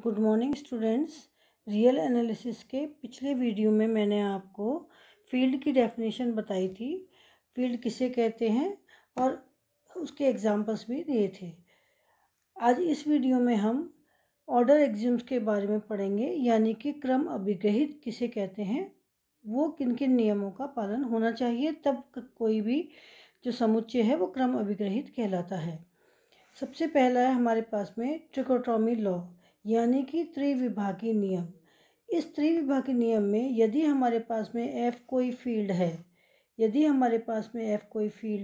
Good morning students. Real analysis के पिछले video में मैंने आपको फील्ड की डेफिनेशन बताई थी, फील्ड किसे कहते हैं और उसके एग्जांपल्स भी दिए थे। आज इस वीडियो में हम ऑर्डर एक्सियोम्स के बारे में पढ़ेंगे, यानी कि क्रम अभिग्रहित किसे कहते हैं, वो किन किन नियमों का पालन होना चाहिए, तब कोई भी जो समुच्चय है वो क्रम अभिग्रहित कहलाता है। सबसे पहला है हमारे पास में ट्रिकोटोमी लॉ, यानी कि त्रिविभागी नियम। इस त्रिविभागी नियम में यदि हमारे पास में F कोई फील्ड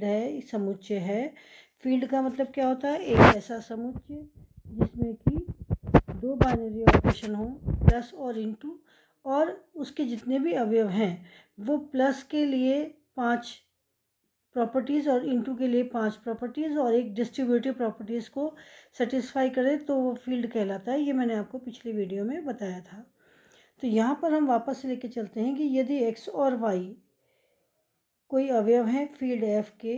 है, समुच्चय है। फील्ड का मतलब क्या होता है? एक ऐसा समुच्चय जिसमें कि दो बाइनरी ऑपरेशन हो, प्लस और इनटू, और उसके जितने भी अवयव हैं वो प्लस के लिए 5 प्रॉपर्टीज़ और इनटू के लिए 5 प्रॉपर्टीज़ और एक डिस्ट्रीब्यूटिव प्रॉपर्टीज़ को सेटिस्फाई करे तो वो फील्ड कहलाता है। ये मैंने आपको पिछली वीडियो में बताया था। तो यहाँ पर हम वापस से लेके चलते हैं कि यदि x और y कोई अवयव हैं फील्ड f के,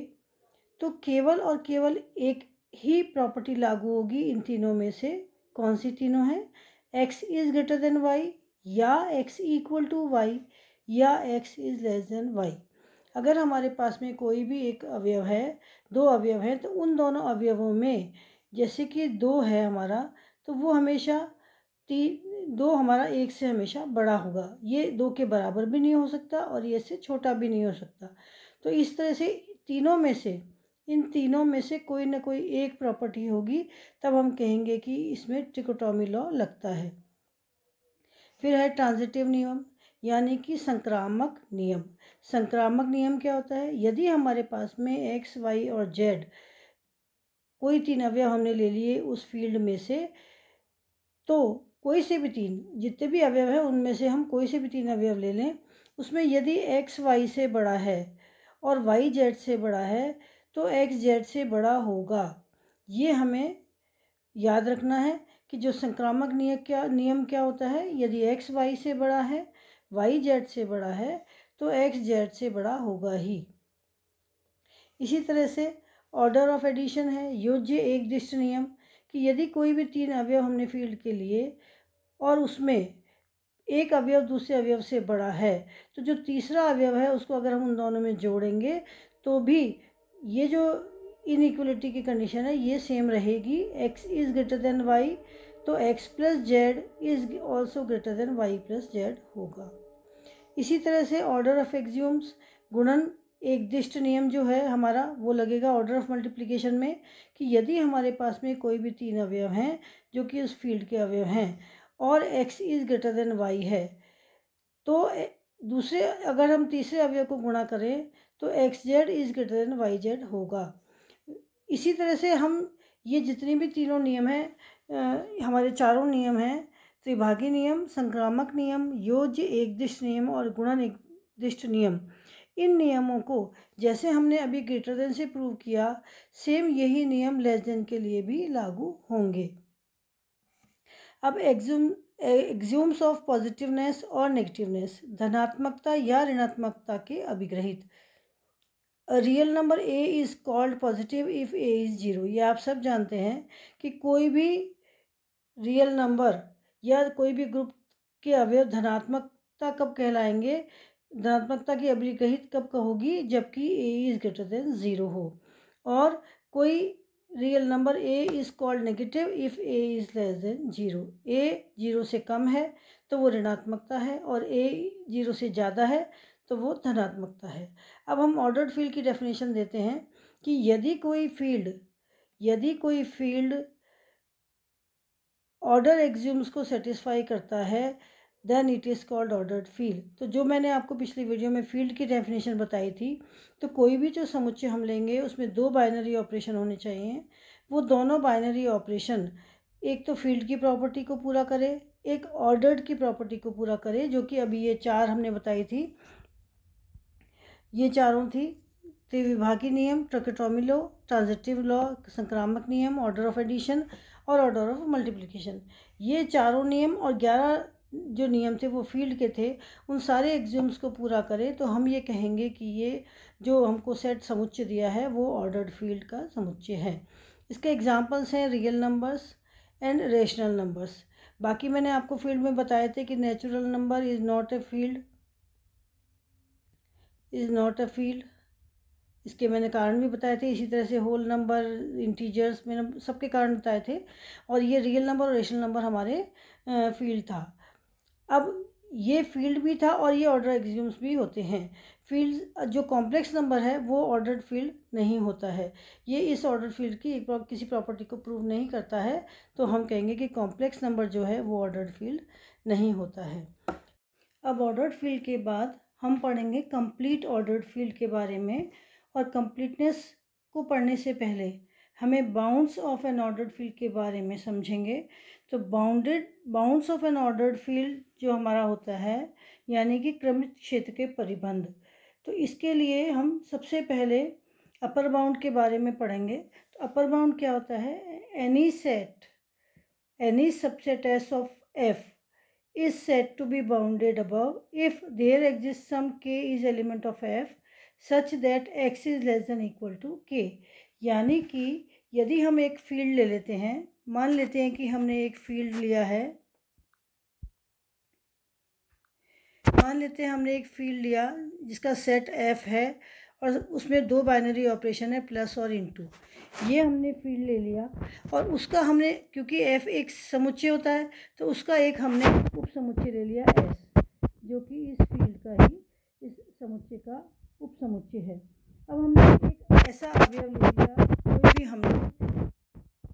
तो केवल और केवल एक ही प्रॉपर्टी लागू होगी इन तीनों में से। कौन सी तीनों हैं? x is greater than y, या x इक्वल टू y, या x is less then y। अगर हमारे पास में कोई भी एक अवयव है, दो अवयव हैं, तो उन दोनों अवयवों में जैसे कि 2 है हमारा, तो वो हमेशा 2 हमारा 1 से हमेशा बड़ा होगा। ये 2 के बराबर भी नहीं हो सकता और ये से छोटा भी नहीं हो सकता। तो इस तरह से इन तीनों में से कोई ना कोई एक प्रॉपर्टी होगी, तब हम कहेंगे कि इसमें ट्रिकोटोमी लॉ लगता है। फिर है ट्रांजिटिव नियम, यानी कि संक्रामक नियम। संक्रामक नियम क्या होता है? यदि हमारे पास में x, y और z कोई 3 अवयव हमने ले लिए उस फील्ड में से, तो कोई से भी 3, जितने भी अवयव हैं उनमें से हम कोई से भी 3 अवयव ले लें, उसमें यदि x y से बड़ा है और y z से बड़ा है तो x z से बड़ा होगा। ये हमें याद रखना है कि जो संक्रामक नियम क्या होता है? यदि x y से बड़ा है, y z से बड़ा है, तो x z से बड़ा होगा ही। इसी तरह से ऑर्डर ऑफ एडिशन है, योज्य एक दिष्ट नियम, कि यदि कोई भी 3 अवयव हमने फील्ड के लिए और उसमें एक अवयव दूसरे अवयव से बड़ा है, तो जो तीसरा अवयव है उसको अगर हम उन दोनों में जोड़ेंगे तो भी ये जो इनइक्वलिटी की कंडीशन है ये सेम रहेगी। x is greater than y, तो x plus Z is also greater than y plus Z होगा। इसी तरह से ऑर्डर ऑफ एक्सियोम्स, गुणन एक दिष्ट नियम जो है हमारा, वो लगेगा ऑर्डर ऑफ मल्टीप्लिकेशन में, कि यदि हमारे पास में कोई भी 3 अवयव हैं जो कि उस फील्ड के अवयव हैं और x is greater than y है, तो अगर हम तीसरे अवयव को गुणा करें तो x z is greater than y z होगा। इसी तरह से हम ये जितने भी तीनों नियम हैं, हमारे चारों नियम हैं, त्रिभागी नियम, संक्रामक नियम, योज्य एक दिष्ट नियम और गुणन एक दिष्ट नियम, इन नियमों को जैसे हमने अभी ग्रेटर देन से प्रूव किया, सेम यही नियम लेस देन के लिए भी लागू होंगे। अब एक्सियोम्स ऑफ पॉजिटिवनेस और नेगेटिवनेस, धनात्मकता या ऋणात्मकता के अभिग्रहित। Real number a is called positive if a is 0। ये आप सब जानते हैं कि कोई भी रियल नंबर या कोई भी ग्रुप के अवयव धनात्मकता कब कहलाएंगे, धनात्मकता की अभिग्रहित कब होगी? जबकि a इज़ ग्रेटर देन 0 हो। और कोई real number a is called negative if a is less then 0। a 0 से कम है तो वो ऋणात्मकता है और a 0 से ज़्यादा है तो वो धनात्मकता है। अब हम ऑर्डर्ड फील्ड की डेफिनेशन देते हैं कि यदि कोई फील्ड ऑर्डर एक्सियोम्स को सेटिस्फाई करता है, then it is called ordered field. तो जो मैंने आपको पिछली वीडियो में फील्ड की डेफिनेशन बताई थी, तो कोई भी जो समुच्चय हम लेंगे उसमें 2 बाइनरी ऑपरेशन होने चाहिए। वो दोनों बाइनरी ऑपरेशन एक तो फील्ड की प्रॉपर्टी को पूरा करे, एक ऑर्डर्ड की प्रॉपर्टी को पूरा करे, जो कि अभी ये 4 हमने बताई थी। ये चारों थी त्रिविभागी नियम, ट्रिकोटोमी लॉ, ट्रांजिटिव लॉ, संक्रामक नियम, ऑर्डर ऑफ एडिशन और ऑर्डर ऑफ मल्टीप्लिकेशन। ये चारों नियम और 11 जो नियम थे वो फील्ड के थे। उन सारे एक्सियोम्स को पूरा करें तो हम ये कहेंगे कि ये जो हमको सेट समुच्चय दिया है वो ऑर्डर्ड फील्ड का समुच्चय है। इसके एग्जांपल्स हैं real numbers and rational numbers. बाकी मैंने आपको फील्ड में बताए थे कि natural number is not a field, इसके मैंने कारण भी बताए थे। इसी तरह से होल नंबर, इंटीजर्स, मैंने सबके कारण बताए थे। और ये रियल नंबर और रेशनल नंबर हमारे फील्ड था। अब ये फील्ड भी था और ये ऑर्डर एक्सियम्स भी होते हैं। फील्ड जो कॉम्प्लेक्स नंबर है वो ऑर्डर्ड फील्ड नहीं होता है। ये इस ऑर्डर फील्ड की किसी प्रॉपर्टी को प्रूव नहीं करता है, तो हम कहेंगे कि कॉम्प्लेक्स नंबर जो है वो ऑर्डर्ड फील्ड नहीं होता है। अब ऑर्डर्ड फील्ड के बाद हम पढ़ेंगे कंप्लीट ऑर्डर्ड फील्ड के बारे में। और कंप्लीटनेस को पढ़ने से पहले हमें bounds of N ordered field के बारे में समझेंगे। तो bounds of N ordered field जो हमारा होता है, यानी कि क्रमित क्षेत्र के परिबंध। तो इसके लिए हम सबसे पहले अपर बाउंड के बारे में पढ़ेंगे। तो अपर बाउंड क्या होता है? Any subset S of F is said to be bounded above if there exists some k is element of f such that x is less than equal to k। यानी कि यदि हम एक field ले लेते हैं, मान लेते हैं कि हमने एक फील्ड लिया है, जिसका सेट f है और उसमें दो बाइनरी ऑपरेशन है, प्लस और इनटू। ये हमने फील्ड ले लिया और उसका हमने, क्योंकि f एक समुच्चय होता है, तो उसका एक हमने उप समुच्चय ले लिया s, जो कि इस फील्ड का ही इस समुच्चय का उप समुच्चय है। अब हमने एक ऐसा अवयव ले लिया, कोई भी हमने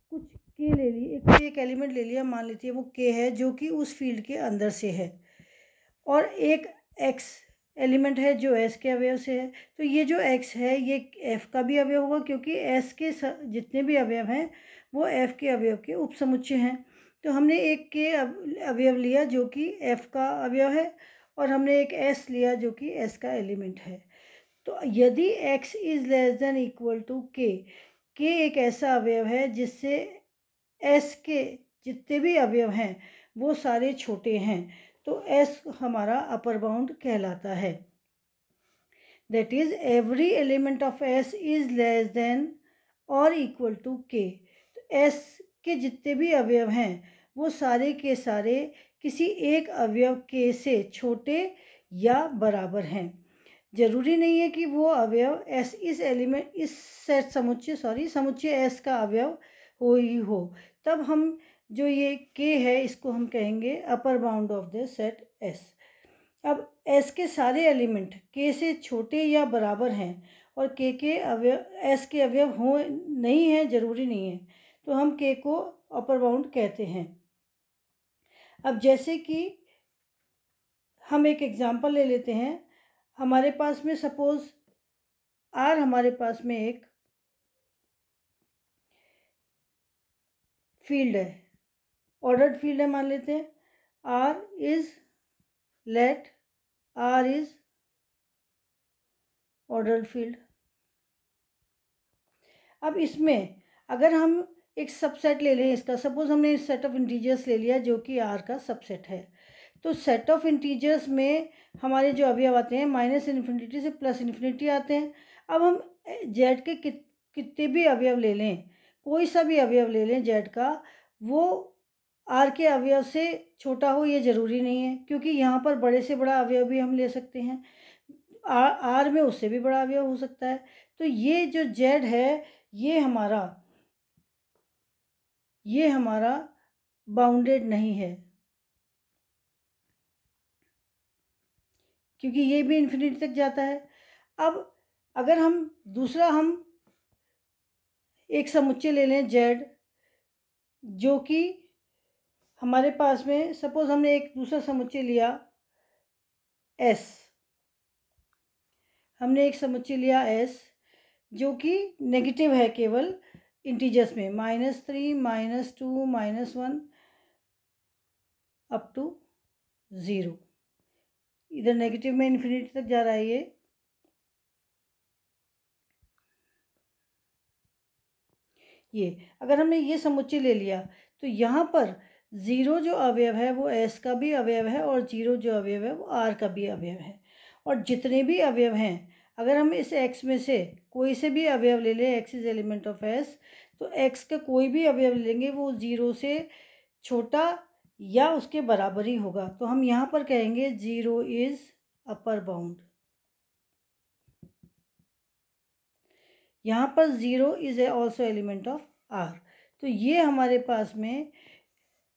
कुछ k ले ली, एक एलिमेंट ले लिया, मान लीजिए वो k है, जो कि उस फील्ड के अंदर से है, और एक x एलिमेंट है जो s के अवयव से है। तो ये जो x है ये f का भी अवयव होगा, क्योंकि s के जितने भी अवयव हैं वो f के अवयव के उपसमुच्चय हैं। तो हमने एक के अवयव लिया जो कि f का अवयव है, और हमने एक s लिया जो कि s का एलिमेंट है। तो यदि x is less than equal to k, k एक ऐसा अवयव है जिससे s के जितने भी अवयव हैं वो सारे छोटे हैं, तो s हमारा अपर बाउंड कहलाता है। That is every element of s is less then और इक्वल टू k। तो s के जितने भी अवयव हैं वो सारे के सारे किसी एक अवयव k से छोटे या बराबर हैं। जरूरी नहीं है कि वो अवयव इस सेट समुच्चय s का अवयव हो ही हो। तब हम जो ये k है इसको हम कहेंगे upper bound of the set s। अब s के सारे एलिमेंट k से छोटे या बराबर हैं और k के अवयव s के अवयव हो नहीं है, जरूरी नहीं है, तो हम k को अपर बाउंड कहते हैं। अब जैसे कि हम एक एग्जांपल ले लेते हैं, हमारे पास में सपोज r हमारे पास में एक फील्ड है, ऑर्डर्ड फील्ड है, मान लेते हैं r इज ऑर्डर्ड फील्ड। अब इसमें अगर हम एक सबसेट ले लें इसका, सपोज हमने इस सेट ऑफ इंटीजर्स ले लिया जो कि r का सबसेट है। तो सेट ऑफ इंटीजर्स में हमारे जो अवयव आते हैं माइनस इन्फिनिटी से प्लस इन्फिनिटी आते हैं। अब हम z के कितने भी अवयव ले लें, कोई सा भी अवयव ले लें z का, वो r के अवयव से छोटा हो ये ज़रूरी नहीं है, क्योंकि यहाँ पर बड़े से बड़ा अवयव भी हम ले सकते हैं, r में उससे भी बड़ा अवयव हो सकता है। तो ये जो z है ये हमारा बाउंडेड नहीं है, क्योंकि ये भी इन्फिनिटी तक जाता है। अब अगर हम एक समुच्चय ले लें z, जो कि हमारे पास में, सपोज हमने एक दूसरा समुच्चय लिया s, जो कि नेगेटिव है केवल इंटीजर्स में, -3, -2, -1 अप टू 0, इधर नेगेटिव में इन्फिनिटी तक जा रहा है ये अगर हमने ये समुच्चय ले लिया तो यहाँ पर 0 जो अवयव है वो s का भी अवयव है और 0 जो अवयव है वो r का भी अवयव है। और जितने भी अवयव हैं, अगर हम इस x में से कोई से भी अवयव ले लें, x is element of s, तो x का कोई भी अवयव लेंगे वो 0 से छोटा या उसके बराबर ही होगा। तो हम यहाँ पर कहेंगे 0 इज़ अपर बाउंड। यहाँ पर 0 is also element of R। तो ये हमारे पास में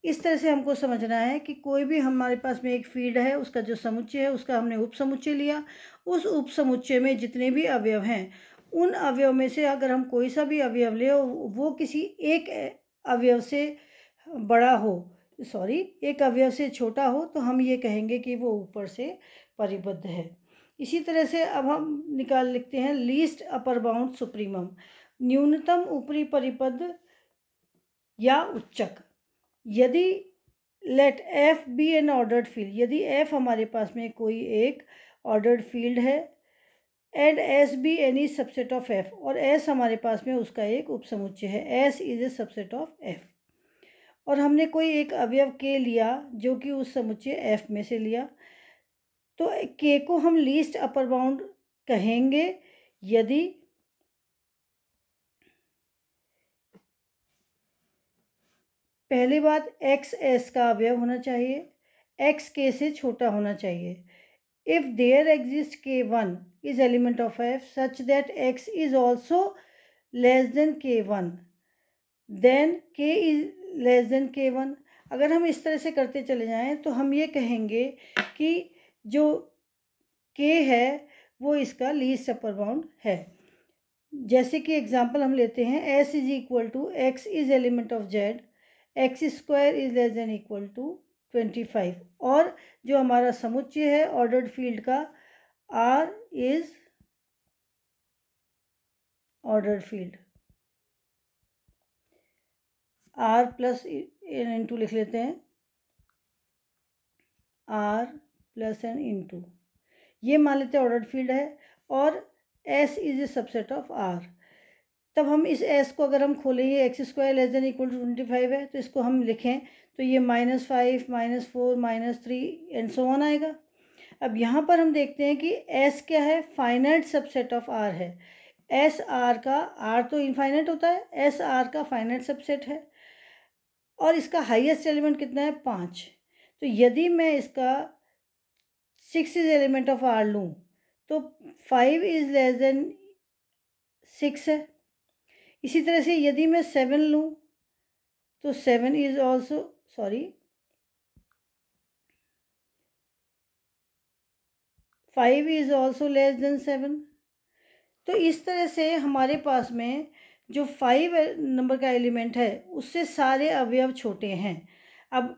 इस तरह से हमको समझना है कि कोई भी हमारे पास में एक फील्ड है, उसका जो समुच्चय है उसका हमने उपसमुच्चय लिया। उस उपसमुच्चय में जितने भी अवयव हैं, उन अवयव में से अगर हम कोई सा भी अवयव ले, वो किसी एक अवयव से बड़ा हो, एक अवयव से छोटा हो, तो हम ये कहेंगे कि वो ऊपर से परिबद्ध है। इसी तरह से अब हम लिखते हैं लीस्ट अपर बाउंड सुप्रीमम, न्यूनतम ऊपरी परिपद या उच्चक। यदि let F be an ordered field, यदि एफ हमारे पास में कोई एक ऑर्डर्ड फील्ड है, and S be any subset of F, और एस हमारे पास में उसका एक उपसमुच्चय है, S is a subset of F, और हमने कोई एक अवयव के लिया जो कि उस समुच्चय एफ में से लिया, तो के को हम लीस्ट अपर बाउंड कहेंगे यदि पहली बात एक्स एस का अवयव होना चाहिए, एक्स के से छोटा होना चाहिए। If there exist k1 is element of f such that x is also less than k1, then k is less than k1। अगर हम इस तरह से करते चले जाएं तो हम ये कहेंगे कि जो k है वो इसका लीस्ट अपर बाउंड है। जैसे कि एग्जांपल हम लेते हैं, s is equal to x is element of z, x square is less than equal to 25, और जो हमारा समुच्चय है ऑर्डर्ड फील्ड का R is ordered field, R plus into लिख लेते हैं, R प्लस एन इंटू, ये मान लेते हैं ऑर्डर्ड फील्ड है, और S is a subset of R। तब हम इस s को अगर हम खोलेंगे, x square less than equal to 25 है, तो इसको हम लिखें तो ये -5 -4 -3 एंड सो ऑन आएगा। अब यहाँ पर हम देखते हैं कि s क्या है, फाइनाइट सबसेट ऑफ r है। s r का, r तो इनफाइनाइट होता है, s r का फाइनाइट सबसेट है, और इसका हाईएस्ट एलिमेंट कितना है, 5। तो यदि मैं इसका 6 इज एलिमेंट ऑफ r लूँ तो 5 इज लेस देन 6 है। इसी तरह से यदि मैं 7 लूँ तो 7 is also 5 is also less then 7। तो इस तरह से हमारे पास में जो 5 नंबर का एलिमेंट है उससे सारे अवयव छोटे हैं। अब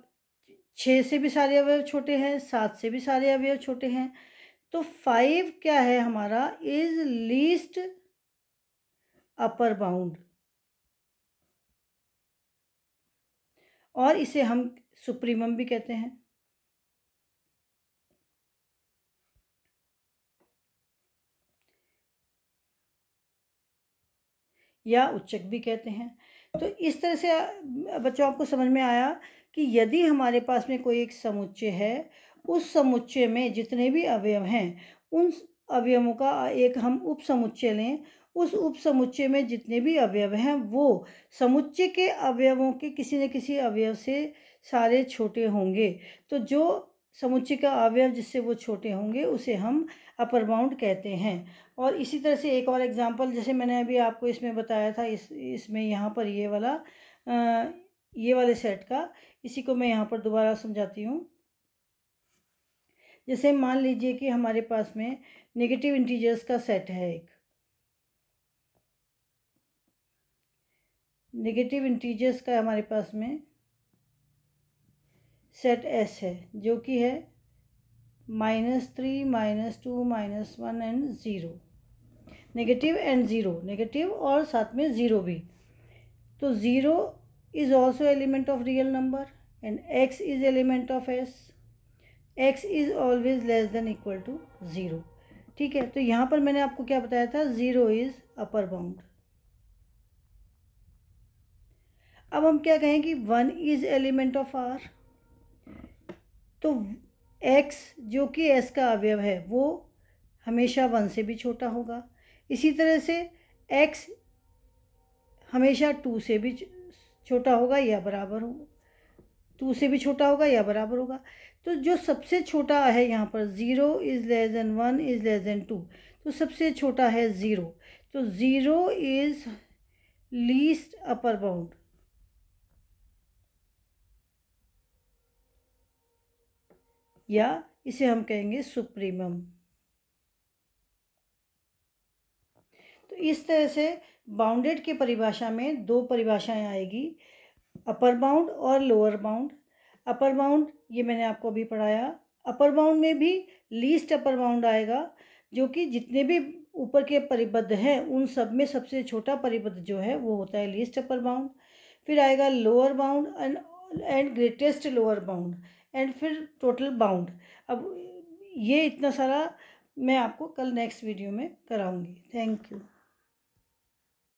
6 से भी सारे अवयव छोटे हैं, 7 से भी सारे अवयव छोटे हैं, तो 5 क्या है हमारा, इज लीस्ट अपर बाउंड, और इसे हम सुप्रीमम भी कहते हैं या उच्चक भी कहते हैं। तो इस तरह से बच्चों आपको समझ में आया कि यदि हमारे पास में कोई एक समुच्चय है, उस समुच्चय में जितने भी अवयव हैं उन अवयवों का एक हम उपसमुच्चय लें, उस उपसमुच्चय में जितने भी अवयव हैं वो समुच्चय के अवयवों के किसी न किसी अवयव से सारे छोटे होंगे, तो जो समुच्चय का अवयव जिससे वो छोटे होंगे उसे हम अपर बाउंड कहते हैं। और इसी तरह से एक और एग्जांपल, जैसे मैंने अभी आपको इसमें बताया था, इसमें यहाँ पर ये वाले सेट का, इसी को मैं यहाँ पर दोबारा समझाती हूँ। जैसे मान लीजिए कि हमारे पास में नेगेटिव इंटीजर्स का सेट है, एक नेगेटिव इंटीजर्स का हमारे पास में सेट S है, जो कि है -3 -2 -1 and 0, negative and zero, negative और साथ में ज़ीरो भी। तो 0 is also element of real number and x is element of s, x is always less than equal to 0। ठीक है, तो यहाँ पर मैंने आपको क्या बताया था, 0 इज़ अपर बाउंड। अब हम क्या कहें कि 1 इज़ एलिमेंट ऑफ r, तो x जो कि s का अवयव है वो हमेशा 1 से भी छोटा होगा। इसी तरह से x हमेशा 2 से भी छोटा होगा या बराबर होगा। 2 से भी छोटा होगा या बराबर होगा। तो जो सबसे छोटा है यहाँ पर 0 is less then 1 is less then 2, तो सबसे छोटा है 0, तो 0 इज़ लीस्ट अपर बाउंड। या इसे हम कहेंगे सुप्रीमम। तो इस तरह से बाउंडेड की परिभाषा में 2 परिभाषाएं आएगी, अपर बाउंड और लोअर बाउंड। अपर बाउंड ये मैंने आपको अभी पढ़ाया। अपर बाउंड में भी लीस्ट अपर बाउंड आएगा, जो कि जितने भी ऊपर के परिबद्ध हैं उन सब में सबसे छोटा परिबद्ध जो है वो होता है लीस्ट अपर बाउंड। फिर आएगा lower bound and greatest lower bound, and फिर टोटल बाउंड। अब ये इतना सारा मैं आपको कल नेक्स्ट वीडियो में कराऊंगी। Thank you.